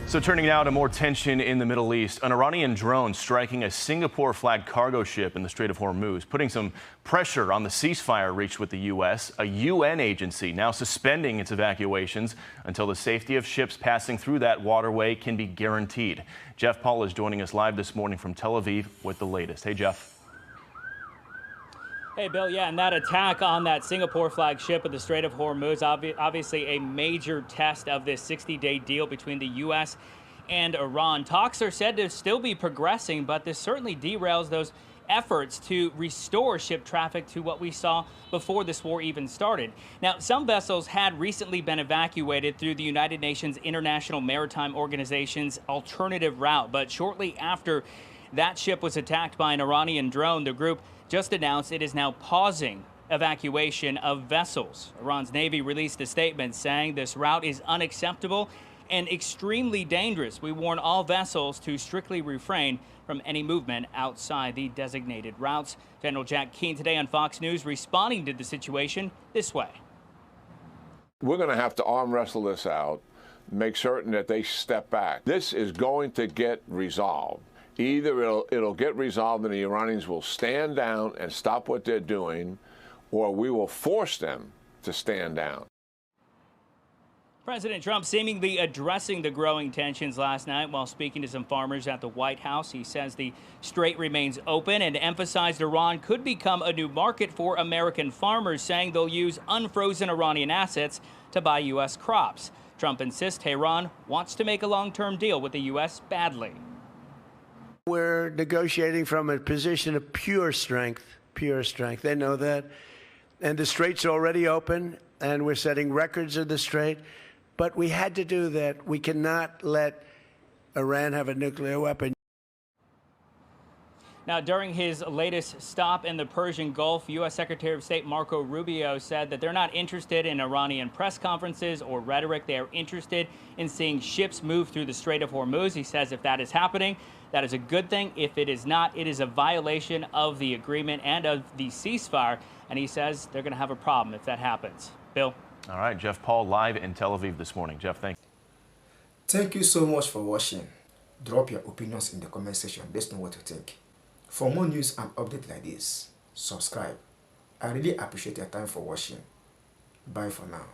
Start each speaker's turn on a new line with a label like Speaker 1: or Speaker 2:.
Speaker 1: So turning now to more tension in the Middle East, an Iranian drone striking a Singapore-flagged cargo ship in the Strait of Hormuz, putting some pressure on the ceasefire reached with the U.S. A UN agency now suspending its evacuations until the safety of ships passing through that waterway can be guaranteed. Jeff Paul is joining us live this morning from Tel Aviv with the latest. Hey, Jeff.
Speaker 2: Hey, Bill, yeah, and that attack on that Singapore flag ship at the Strait of Hormuz, obviously a major test of this 60-day deal between the U.S. and Iran. Talks are said to still be progressing, but this certainly derails those efforts to restore ship traffic to what we saw before this war even started. Now, some vessels had recently been evacuated through the United Nations International Maritime Organization's alternative route, but shortly after that ship was attacked by an Iranian drone, the group just announced it is now pausing evacuation of vessels. Iran's Navy released a statement saying this route is unacceptable and extremely dangerous. We warn all vessels to strictly refrain from any movement outside the designated routes. General Jack Keane today on Fox News responding to the situation this way.
Speaker 3: We're going to have to arm wrestle this out, make certain that they step back. This is going to get resolved. Either it'll get resolved and the Iranians will stand down and stop what they're doing, or we will force them to stand down.
Speaker 2: President Trump seemingly addressing the growing tensions last night while speaking to some farmers at the White House. He says the strait remains open and emphasized Iran could become a new market for American farmers, saying they'll use unfrozen Iranian assets to buy U.S. crops. Trump insists Tehran wants to make a long-term deal with the U.S. badly.
Speaker 4: We're negotiating from a position of pure strength, pure strength. They know that. And the strait's already open, and we're setting records of the strait. But we had to do that. We cannot let Iran have a nuclear weapon.
Speaker 2: Now, during his latest stop in the Persian Gulf, U.S. Secretary of State Marco Rubio said that they're not interested in Iranian press conferences or rhetoric. They are interested in seeing ships move through the Strait of Hormuz. He says if that is happening, that is a good thing. If it is not, it is a violation of the agreement and of the ceasefire. And he says they're going to have a problem if that happens. Bill?
Speaker 1: All right, Jeff Paul live in Tel Aviv this morning. Jeff, thank you.
Speaker 5: Thank you so much for watching. Drop your opinions in the comment section. Let us know what you think. For more news and updates like this, subscribe. I really appreciate your time for watching. Bye for now.